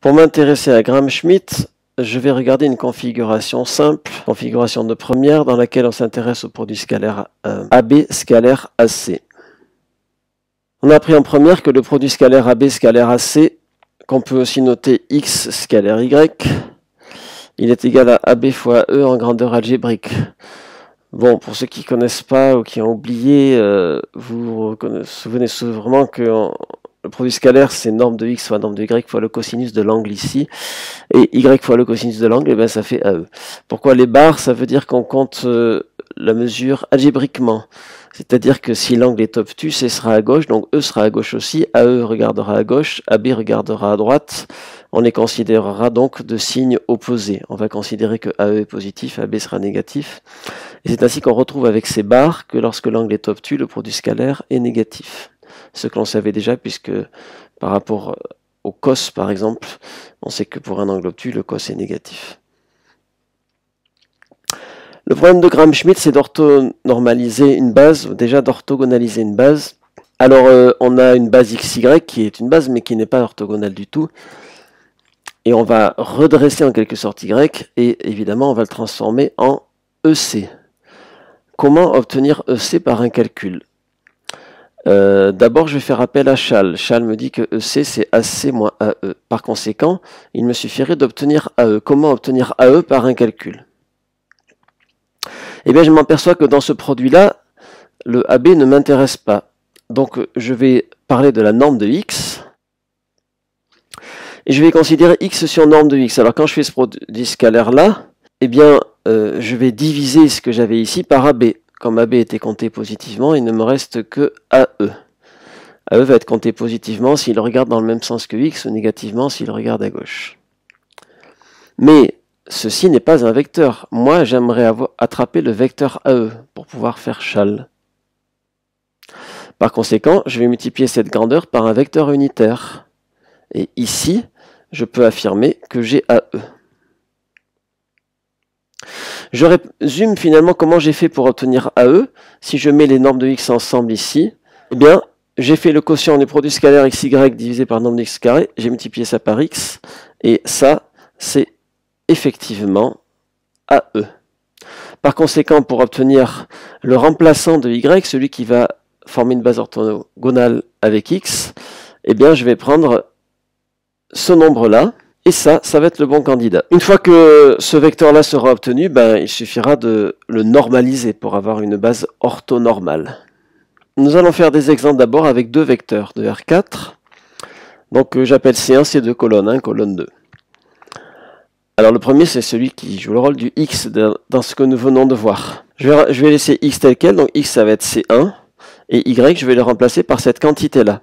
Pour m'intéresser à Gram-Schmidt, je vais regarder une configuration simple, configuration de première, dans laquelle on s'intéresse au produit scalaire AB scalaire AC. On a appris en première que le produit scalaire AB scalaire AC, qu'on peut aussi noter X scalaire Y, il est égal à AB fois E en grandeur algébrique. Bon, pour ceux qui ne connaissent pas ou qui ont oublié, vous vous souvenez sûrement que le produit scalaire, c'est norme de x fois norme de y fois le cosinus de l'angle ici. Et y fois le cosinus de l'angle, eh bien, ça fait AE. Pourquoi les barres? Ça veut dire qu'on compte la mesure algébriquement. C'est-à-dire que si l'angle est obtus, C sera à gauche, donc E sera à gauche aussi, AE regardera à gauche, AB regardera à droite. On les considérera donc de signes opposés. On va considérer que AE est positif, AB sera négatif. Et c'est ainsi qu'on retrouve avec ces barres que lorsque l'angle est obtus, le produit scalaire est négatif. Ce que l'on savait déjà, puisque par rapport au cos, par exemple, on sait que pour un angle obtus, le cos est négatif. Le problème de Gram-Schmidt, c'est d'orthonormaliser une base, ou déjà d'orthogonaliser une base. Alors, on a une base XY qui est une base, mais qui n'est pas orthogonale du tout. Et on va redresser en quelque sorte Y, et évidemment, on va le transformer en EC. Comment obtenir EC par un calcul? D'abord, je vais faire appel à Chasles. Chasles me dit que EC, c'est AC moins AE. Par conséquent, il me suffirait d'obtenir AE. Comment obtenir AE par un calcul? Eh bien, je m'aperçois que dans ce produit-là, le AB ne m'intéresse pas. Donc, je vais parler de la norme de X. Et je vais considérer X sur norme de X. Alors, quand je fais ce produit scalaire-là, eh bien, je vais diviser ce que j'avais ici par AB. Comme AB était compté positivement, il ne me reste que AE. AE va être compté positivement s'il regarde dans le même sens que X ou négativement s'il regarde à gauche. Mais ceci n'est pas un vecteur. Moi, j'aimerais attraper le vecteur AE pour pouvoir faire Chasles. Par conséquent, je vais multiplier cette grandeur par un vecteur unitaire. Et ici, je peux affirmer que j'ai AE. Je résume finalement comment j'ai fait pour obtenir AE. Si je mets les normes de x ensemble ici, eh bien, j'ai fait le quotient du produit scalaire xy divisé par norme de x carré, j'ai multiplié ça par x, et ça, c'est effectivement AE. Par conséquent, pour obtenir le remplaçant de y, celui qui va former une base orthogonale avec x, eh bien, je vais prendre ce nombre-là, et ça va être le bon candidat. Une fois que ce vecteur-là sera obtenu, il suffira de le normaliser pour avoir une base orthonormale. Nous allons faire des exemples d'abord avec deux vecteurs de R4. Donc j'appelle C1, C2, colonne 1, colonne 2. Alors le premier, c'est celui qui joue le rôle du X dans ce que nous venons de voir. Je vais laisser X tel quel, donc X ça va être C1, et Y, je vais le remplacer par cette quantité-là.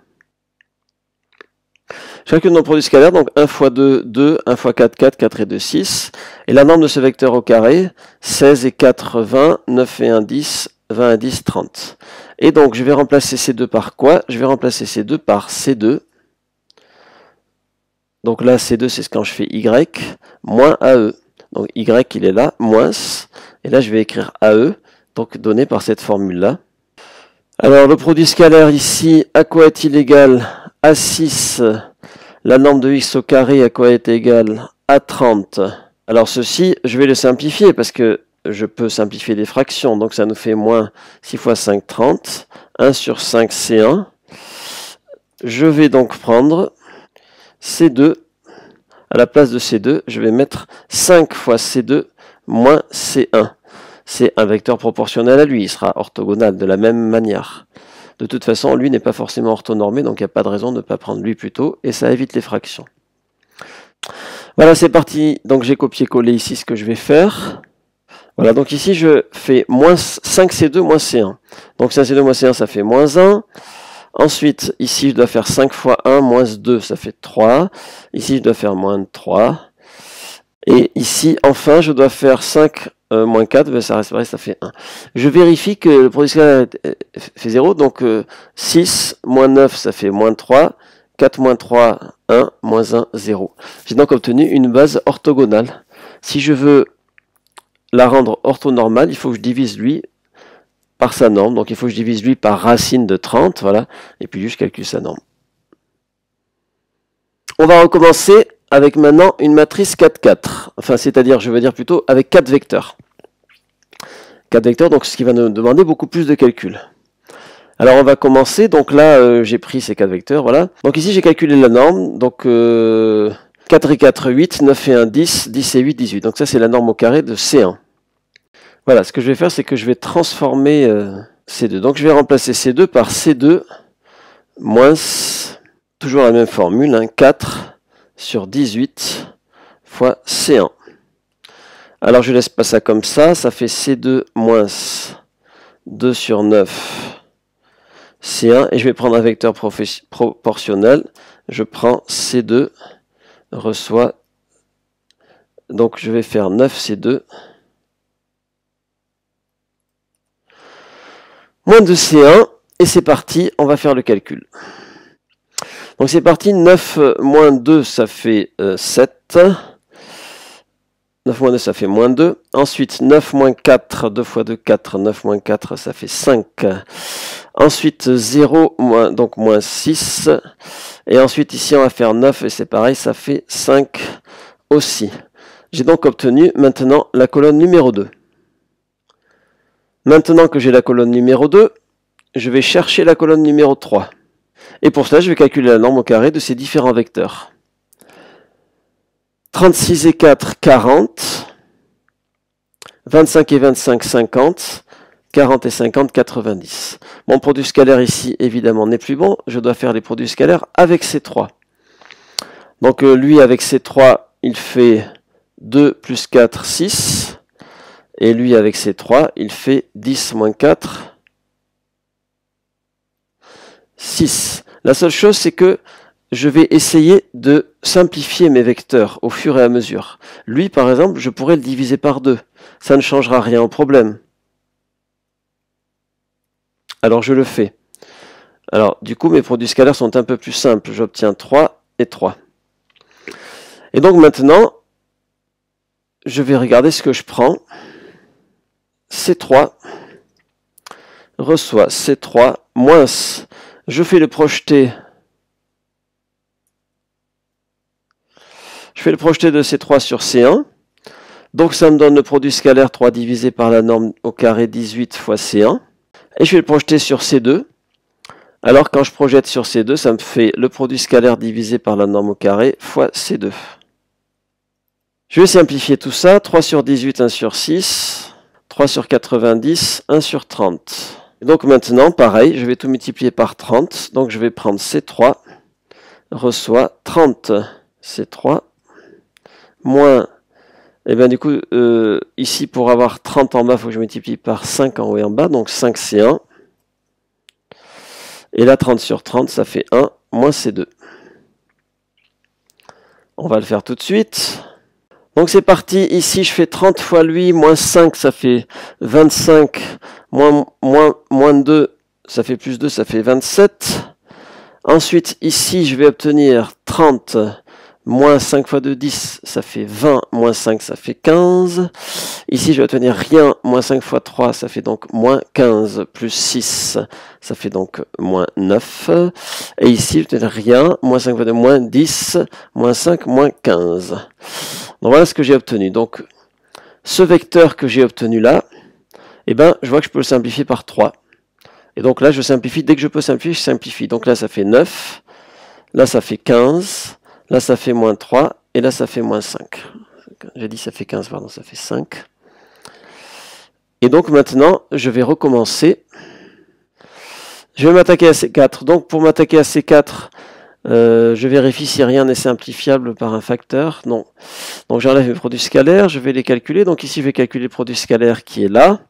Chacun de nos produits scalaires, donc 1 fois 2, 2, 1 fois 4, 4, 4 et 2, 6. Et la norme de ce vecteur au carré, 16 et 4, 20, 9 et 1, 10, 20 et 10, 30. Et donc, je vais remplacer ces deux par quoi? Je vais remplacer ces deux par C2. Donc là, C2, c'est quand je fais Y, moins AE. Donc Y, il est là, moins. Et là, je vais écrire AE, donc donné par cette formule-là. Alors, le produit scalaire ici, à quoi est-il égal? À 6. La norme de x au carré à quoi est égale? À 30. Alors ceci, je vais le simplifier parce que je peux simplifier des fractions. Donc ça nous fait moins 6 fois 5, 30. 1 sur 5, C1. Je vais donc prendre C2. À la place de C2, je vais mettre 5 fois C2 moins C1. C'est un vecteur proportionnel à lui. Il sera orthogonal de la même manière. De toute façon, lui n'est pas forcément orthonormé, donc il n'y a pas de raison de ne pas prendre lui plutôt, et ça évite les fractions. Voilà, c'est parti. Donc j'ai copié-collé ici ce que je vais faire. Voilà, donc ici je fais moins 5C2 moins C1. Donc 5C2 moins C1, ça fait moins 1. Ensuite, ici je dois faire 5 fois 1 moins 2, ça fait 3. Ici je dois faire moins 3. Et ici, enfin, je dois faire 5 moins 4, ça reste pareil, ça fait 1. Je vérifie que le produit scalaire fait 0, donc 6 moins 9, ça fait moins 3, 4 moins 3, 1, moins 1, 0. J'ai donc obtenu une base orthogonale. Si je veux la rendre orthonormale, il faut que je divise lui par sa norme, donc il faut que je divise lui par racine de 30, voilà, et puis je calcule sa norme. On va recommencer avec maintenant une matrice 4-4. Enfin, c'est-à-dire, je veux dire plutôt avec 4 vecteurs. 4 vecteurs, donc ce qui va nous demander beaucoup plus de calcul. Alors on va commencer, donc là j'ai pris ces 4 vecteurs, voilà. Donc ici j'ai calculé la norme, donc 4 et 4, 8, 9 et 1, 10, 10 et 8, 18. Donc ça c'est la norme au carré de C1. Voilà, ce que je vais faire c'est que je vais transformer C2. Donc je vais remplacer C2 par C2 moins, toujours la même formule, hein, 4 sur 18 fois C1. Alors je laisse pas ça comme ça fait C2 moins 2 sur 9 C1, et je vais prendre un vecteur proportionnel. Je prends C2, reçoit, donc je vais faire 9C2, moins 2C1, et c'est parti, on va faire le calcul. Donc c'est parti, 9 moins 2, ça fait 7. 9 moins 2, ça fait moins 2. Ensuite, 9 moins 4, 2 fois 2, 4. 9 moins 4, ça fait 5. Ensuite, 0, donc moins 6. Et ensuite, ici, on va faire 9, et c'est pareil, ça fait 5 aussi. J'ai donc obtenu maintenant la colonne numéro 2. Maintenant que j'ai la colonne numéro 2, je vais chercher la colonne numéro 3. Et pour cela, je vais calculer la norme au carré de ces différents vecteurs. 36 et 4, 40. 25 et 25, 50. 40 et 50, 90. Mon produit scalaire ici, évidemment, n'est plus bon. Je dois faire les produits scalaires avec ces 3. Donc lui, avec ces 3, il fait 2 plus 4, 6. Et lui, avec ces 3, il fait 10 moins 4, 6. La seule chose, c'est que je vais essayer de simplifier mes vecteurs au fur et à mesure. Lui, par exemple, je pourrais le diviser par 2. Ça ne changera rien au problème. Alors, je le fais. Alors, du coup, mes produits scalaires sont un peu plus simples. J'obtiens 3 et 3. Et donc, maintenant, je vais regarder ce que je prends. C3 reçoit C3 moins, je fais le projeté. Je fais le projeté de C3 sur C1. Donc ça me donne le produit scalaire 3 divisé par la norme au carré 18 fois C1. Et je vais le projeter sur C2. Alors quand je projette sur C2, ça me fait le produit scalaire divisé par la norme au carré fois C2. Je vais simplifier tout ça. 3 sur 18, 1 sur 6. 3 sur 90, 1 sur 30. Et donc maintenant, pareil, je vais tout multiplier par 30. Donc je vais prendre C3 reçoit 30. C3 moins, et bien du coup, ici pour avoir 30 en bas, il faut que je multiplie par 5 en haut et en bas, donc 5C1. Et là, 30 sur 30, ça fait 1, moins C2. On va le faire tout de suite. Donc c'est parti, ici je fais 30 fois lui, moins 5, ça fait 25, moins 2, ça fait plus 2, ça fait 27. Ensuite, ici, je vais obtenir 30. Moins 5 fois 2, 10, ça fait 20, moins 5, ça fait 15. Ici, je vais obtenir rien, moins 5 fois 3, ça fait donc moins 15, plus 6, ça fait donc moins 9. Et ici, je vais obtenir rien, moins 5 fois 2, moins 10, moins 5, moins 15. Donc voilà ce que j'ai obtenu. Donc, ce vecteur que j'ai obtenu là, eh ben, je vois que je peux le simplifier par 3. Et donc là, je simplifie. Dès que je peux simplifier, je simplifie. Donc là, ça fait 9. Là, ça fait 15. Là, ça fait moins 3. Et là, ça fait moins 5. J'ai dit ça fait 15, pardon, ça fait 5. Et donc maintenant, je vais recommencer. Je vais m'attaquer à C4. Donc pour m'attaquer à C4, je vérifie si rien n'est simplifiable par un facteur. Non. Donc j'enlève mes produits scalaires. Je vais les calculer. Donc ici, je vais calculer le produit scalaire qui est là.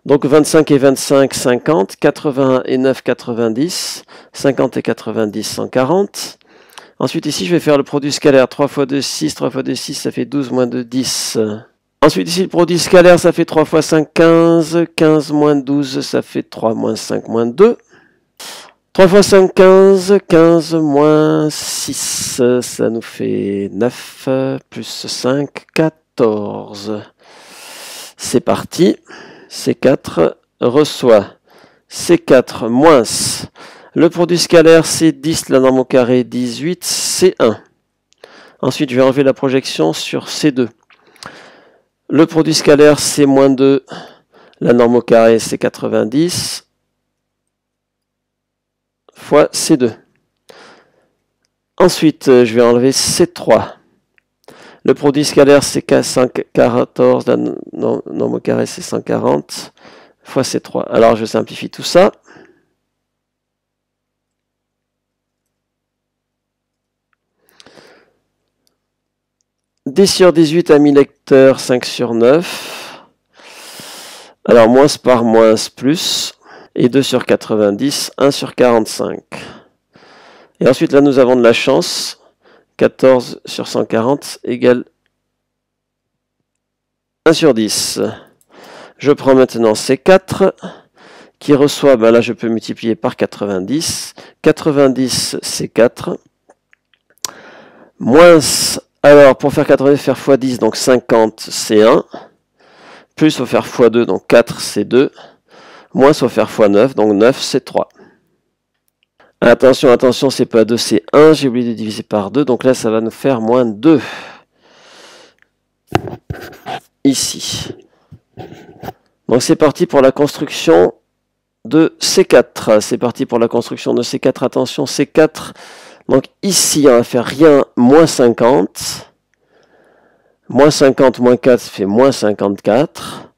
Donc 25 et 25, 50, 81 et 9, 90, 50 et 90, 140. Ensuite ici, je vais faire le produit scalaire. 3 fois 2, 6, 3 fois 2, 6, ça fait 12 moins 2, 10. Ensuite ici, le produit scalaire, ça fait 3 fois 5, 15. 15 moins 12, ça fait 3 moins 5 moins 2. 3 fois 5, 15. 15 moins 6, ça nous fait 9. Plus 5, 14. C'est parti. C4 reçoit C4 moins le produit scalaire c'est 10, la norme au carré 18, C1. Ensuite, je vais enlever la projection sur C2. Le produit scalaire, c'est moins 2. La norme au carré, c'est 90 fois C2. Ensuite, je vais enlever C3. Le produit scalaire, c'est 114. La norme au carré, c'est 140 fois C3. Alors, je simplifie tout ça. D sur 18 à 1000 lecteurs, 5 sur 9. Alors, moins par moins plus. Et 2 sur 90, 1 sur 45. Et ensuite, là, nous avons de la chance. 14 sur 140 égale 1 sur 10. Je prends maintenant C4 qui reçoit, ben là, je peux multiplier par 90. 90, C4. Moins, alors, pour faire 90, faire x 10, donc 50, C1. Plus, il faut faire x 2, donc 4, C2. Moins, il faut faire x 9, donc 9, C3. Attention, attention, c'est pas 2, c'est 1. J'ai oublié de diviser par 2, donc là, ça va nous faire moins 2. Ici. Donc c'est parti pour la construction de C4. C'est parti pour la construction de C4. Attention, C4. Donc ici, on va faire rien, moins 50. Moins 50, moins 4, ça fait moins 54.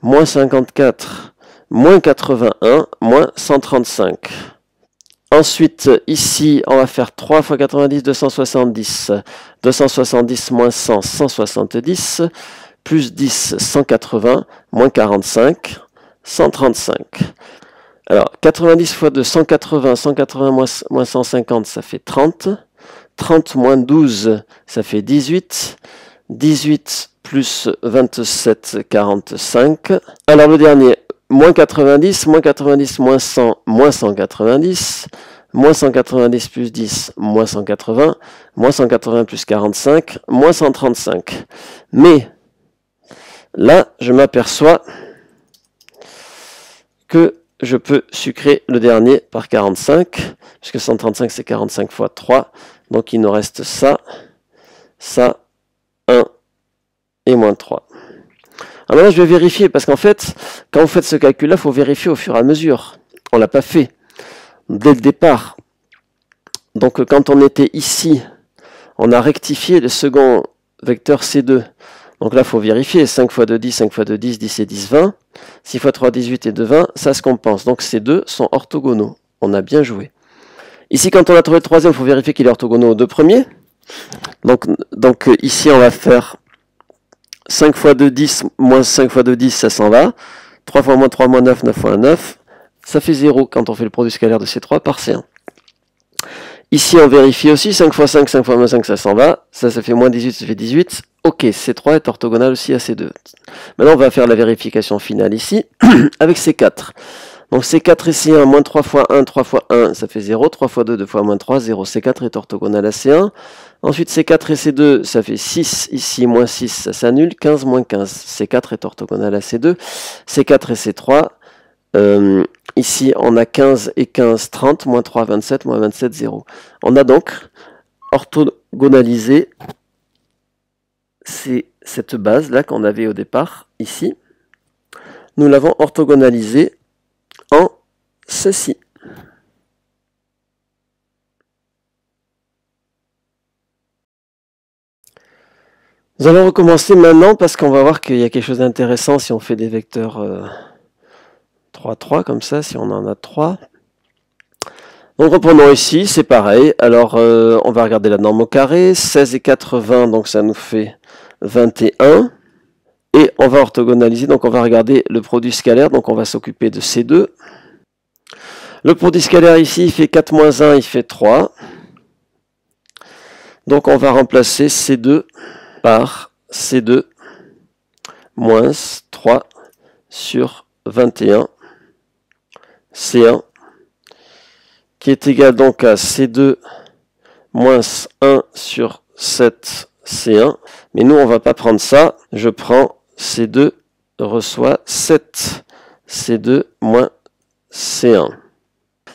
Moins 54, moins 81, moins 135. Ensuite, ici, on va faire 3 fois 90, 270. 270 moins 100, 170. Plus 10, 180. Moins 45, 135. Alors, 90 fois 2, 180. 180 moins 150, ça fait 30. 30 moins 12, ça fait 18. 18 plus 27, 45. Alors, le dernier. Moins 90 moins 100, moins 190, moins 190 plus 10, moins 180, moins 180 plus 45, moins 135. Mais, là, je m'aperçois que je peux sucrer le dernier par 45, puisque 135 c'est 45 fois 3, donc il nous reste ça, ça, 1 et moins 3. Alors là, je vais vérifier, parce qu'en fait, quand vous faites ce calcul-là, il faut vérifier au fur et à mesure. On ne l'a pas fait dès le départ. Donc quand on était ici, on a rectifié le second vecteur C2. Donc là, il faut vérifier. 5 fois 2, 10, 5 fois 2, 10, 10 et 10, 20. 6 fois 3, 18 et 2, 20. Ça se compense. Donc ces deux sont orthogonaux. On a bien joué. Ici, quand on a trouvé le troisième, il faut vérifier qu'il est orthogonal aux deux premiers. Donc ici, on va faire 5 fois 2, 10, moins 5 fois 2, 10, ça s'en va. 3 fois moins 3, moins 9, 9 fois 1, 9. Ça fait 0 quand on fait le produit scalaire de C3 par C1. Ici, on vérifie aussi. 5 fois 5, 5 fois moins 5, ça s'en va. Ça fait moins 18, ça fait 18. Ok, C3 est orthogonal aussi à C2. Maintenant, on va faire la vérification finale ici, avec C4. Donc C4 et C1, moins 3 fois 1, 3 fois 1, ça fait 0. 3 fois 2, 2 fois moins 3, 0. C4 est orthogonal à C1. Ensuite, C4 et C2, ça fait 6. Ici, moins 6, ça s'annule. 15, moins 15. C4 est orthogonal à C2. C4 et C3. Ici, on a 15 et 15, 30. Moins 3, 27. Moins 27, 0. On a donc orthogonalisé cette base-là qu'on avait au départ, ici. Nous l'avons orthogonalisé en ceci. Nous allons recommencer maintenant parce qu'on va voir qu'il y a quelque chose d'intéressant si on fait des vecteurs 3, 3 comme ça, si on en a 3. Donc reprenons ici, c'est pareil. Alors on va regarder la norme au carré. 16 et 4, 20, donc ça nous fait 21. Et on va orthogonaliser, donc on va regarder le produit scalaire, donc on va s'occuper de C2. Le produit scalaire ici, il fait 4 moins 1, il fait 3. Donc on va remplacer C2 par C2 moins 3 sur 21 C1 qui est égal donc à C2 moins 1 sur 7 C1. Mais nous, on ne va pas prendre ça. Je prends C2 reçoit 7 C2 moins C1.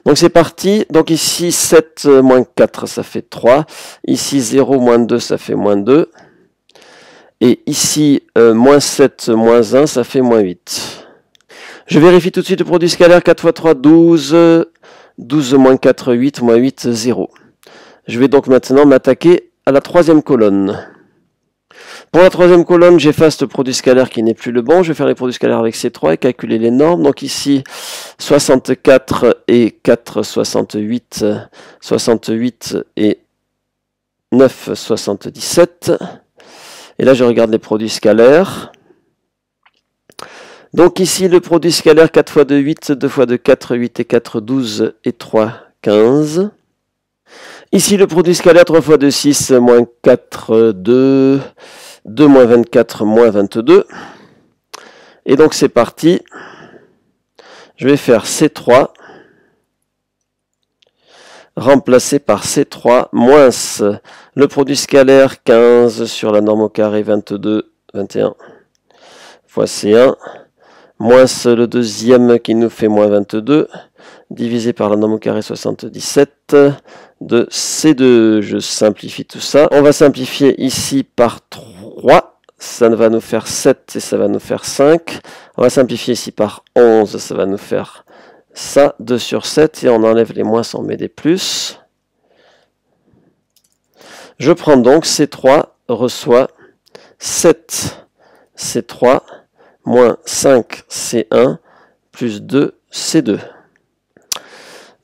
Donc c'est parti. Donc ici 7 moins 4, ça fait 3. Ici 0 moins 2, ça fait moins 2. Et ici moins 7 moins 1, ça fait moins 8. Je vérifie tout de suite le produit scalaire. 4 fois 3, 12. 12 moins 4, 8. Moins 8, 0. Je vais donc maintenant m'attaquer à la troisième colonne. Pour la troisième colonne, j'efface le produit scalaire qui n'est plus le bon. Je vais faire les produits scalaires avec C3 et calculer les normes. Donc ici, 64 et 4, 68. 68 et 9, 77. Et là, je regarde les produits scalaires. Donc ici, le produit scalaire 4 fois 2, 8. 2 fois 2, 4, 8 et 4, 12 et 3, 15. Ici, le produit scalaire 3 fois 2, 6, moins 4, 2. 2 moins 24, moins 22. Et donc c'est parti. Je vais faire C3, remplacé par C3, moins le produit scalaire 15 sur la norme au carré 22, 21, fois C1, moins le deuxième qui nous fait moins 22, divisé par la norme au carré 77, de C2. Je simplifie tout ça. On va simplifier ici par 3. Ça va nous faire 7 et ça va nous faire 5. On va simplifier ici par 11. Ça va nous faire ça. 2 sur 7. Et on enlève les moins, on met des plus. Je prends donc C3 reçoit 7 C3 moins 5 C1 plus 2 C2.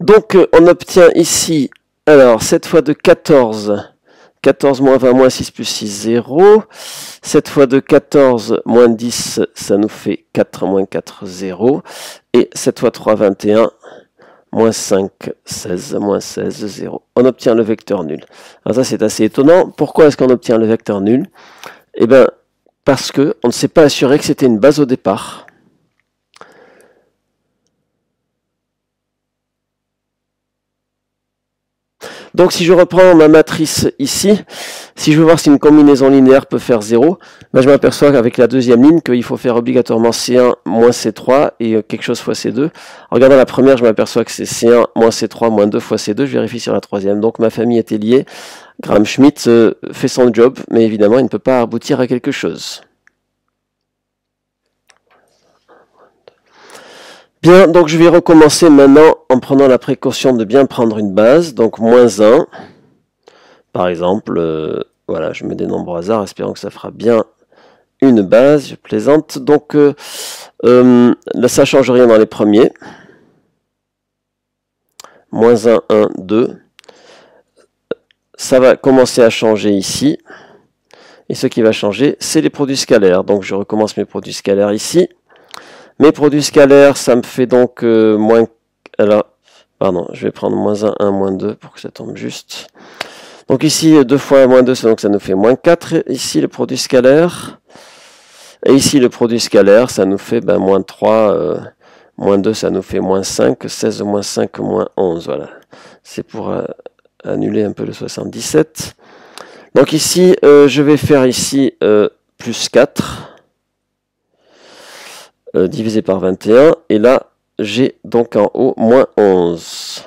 Donc on obtient ici, alors 7 fois 2, 14. 14 moins 20 moins 6 plus 6, 0. 7 fois 2, 14 moins 10, ça nous fait 4 moins 4, 0. Et 7 fois 3, 21. Moins 5, 16, moins 16, 0. On obtient le vecteur nul. Alors ça, c'est assez étonnant. Pourquoi est-ce qu'on obtient le vecteur nul? Eh bien, parce qu'on ne s'est pas assuré que c'était une base au départ. Donc si je reprends ma matrice ici, si je veux voir si une combinaison linéaire peut faire 0, ben je m'aperçois qu'avec la deuxième ligne qu'il faut faire obligatoirement C1 moins C3 et quelque chose fois C2. En regardant la première, je m'aperçois que c'est C1 moins C3 moins 2 fois C2. Je vérifie sur la troisième. Donc ma famille était liée. Gram-Schmidt fait son job, mais évidemment il ne peut pas aboutir à quelque chose. Bien, donc je vais recommencer maintenant en prenant la précaution de bien prendre une base, donc moins 1, par exemple, voilà, je mets des nombres au hasard, espérant que ça fera bien une base, je plaisante, donc là ça ne change rien dans les premiers, moins 1, 1, 2, ça va commencer à changer ici, et ce qui va changer, c'est les produits scalaires, donc je recommence mes produits scalaires ici. Mes produits scalaires, ça me fait donc moins... Alors, pardon, je vais prendre moins 1, 1, moins 2 pour que ça tombe juste. Donc ici, 2 fois moins 2, donc ça nous fait moins 4. Ici, le produit scalaire. Et ici, le produit scalaire, ça nous fait moins 3. Moins 2, ça nous fait moins 5. 16 moins 5, moins 11. Voilà. C'est pour annuler un peu le 77. Donc ici, je vais faire ici plus 4. Divisé par 21, et là, j'ai donc en haut moins 11,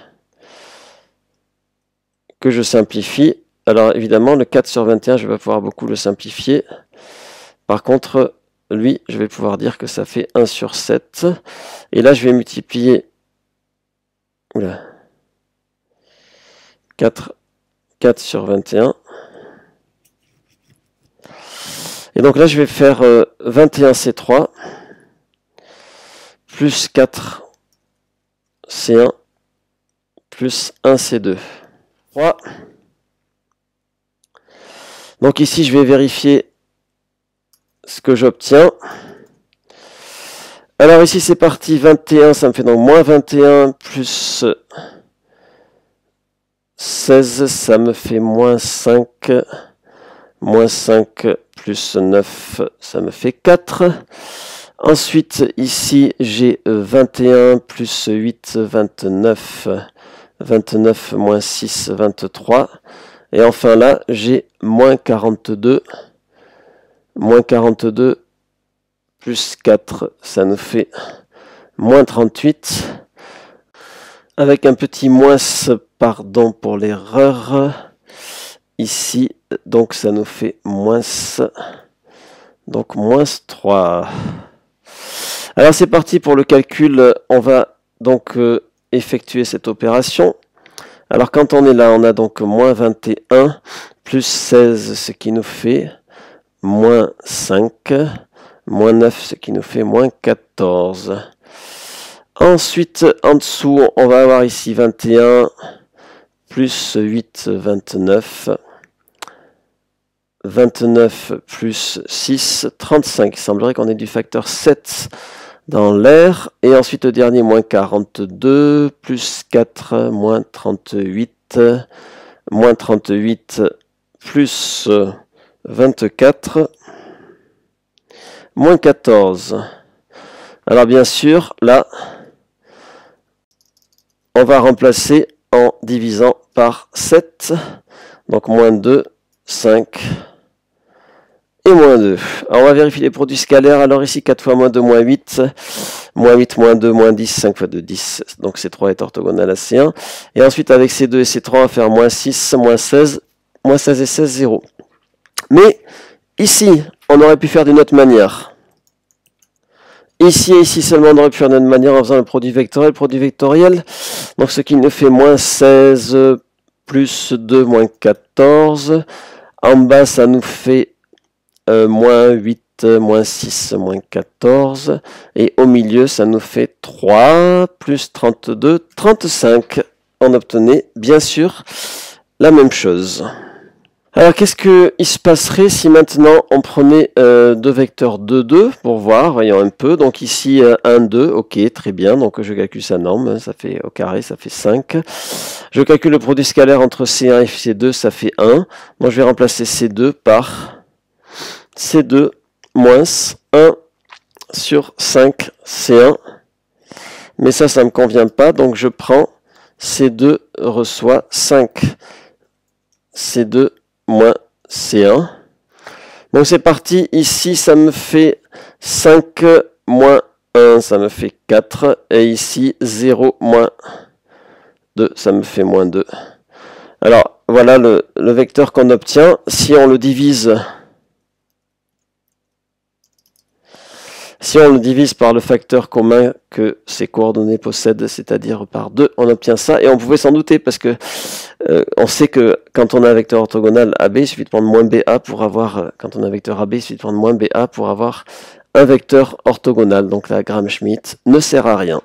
que je simplifie. Alors évidemment, le 4 sur 21, je vais pas pouvoir beaucoup le simplifier. Par contre, lui, je vais pouvoir dire que ça fait 1 sur 7. Et là, je vais multiplier 4 sur 21. Et donc là, je vais faire 21C3. Plus 4 C1 plus 1 C2. 3. Donc ici, je vais vérifier ce que j'obtiens. Alors ici, c'est parti. 21, ça me fait donc moins 21 plus 16, ça me fait moins 5. Moins 5 plus 9, ça me fait 4. Ensuite, ici, j'ai 21 plus 8, 29. 29 moins 6, 23. Et enfin là, j'ai moins 42. Moins 42 plus 4, ça nous fait moins 38. avec un petit moins, pardon pour l'erreur, ici, donc ça nous fait moins, donc moins 3. Alors c'est parti pour le calcul, on va donc effectuer cette opération. Alors quand on est là, on a donc moins 21 plus 16, ce qui nous fait moins 5, moins 9, ce qui nous fait moins 14. Ensuite, en dessous, on va avoir ici 21 plus 8, 29. 29 plus 6, 35. Il semblerait qu'on ait du facteur 7 dans l'air. Et ensuite, le dernier, moins 42, plus 4, moins 38. Moins 38 plus 24, moins 14. Alors bien sûr, là, on va remplacer en divisant par 7. Donc moins 2, 5 et moins 2. Alors on va vérifier les produits scalaires. Alors ici 4 fois moins 2, moins 8. Moins 8, moins 2, moins 10, 5 fois 2, 10. Donc C3 est orthogonal à C1. Et ensuite avec C2 et C3, on va faire moins 6, moins 16. Moins 16 et 16, 0. Mais ici, on aurait pu faire d'une autre manière. Ici et ici seulement, on aurait pu faire d'une autre manière en faisant le produit vectoriel. Produit vectoriel, donc ce qui nous fait moins 16 plus 2, moins 14. En bas, ça nous fait moins 8, moins 6, moins 14. Et au milieu, ça nous fait 3 plus 32, 35. On obtenait, bien sûr, la même chose. Alors, qu'est-ce qu'il se passerait si maintenant on prenait deux vecteurs 2, 2 pour voir, voyons un peu. Donc ici, 1, 2, ok, très bien. Donc je calcule sa norme, ça fait au carré, ça fait 5. Je calcule le produit scalaire entre C1 et C2, ça fait 1. Donc je vais remplacer C2 par C2 moins 1 sur 5 C1. Mais ça ne me convient pas, donc je prends C2 reçoit 5 C2 moins C1. Donc c'est parti. Ici, ça me fait 5 moins 1, ça me fait 4. Et ici, 0 moins 2, ça me fait moins 2. Alors, voilà le vecteur qu'on obtient. Si on le divise... Si on le divise par le facteur commun que ces coordonnées possèdent, c'est-à-dire par 2, on obtient ça. Et on pouvait s'en douter parce que on sait que quand on a un vecteur orthogonal AB, il suffit de prendre moins BA pour avoir, quand on a un vecteur AB, il suffit de prendre moins BA pour avoir un vecteur orthogonal. Donc la Gram-Schmidt ne sert à rien.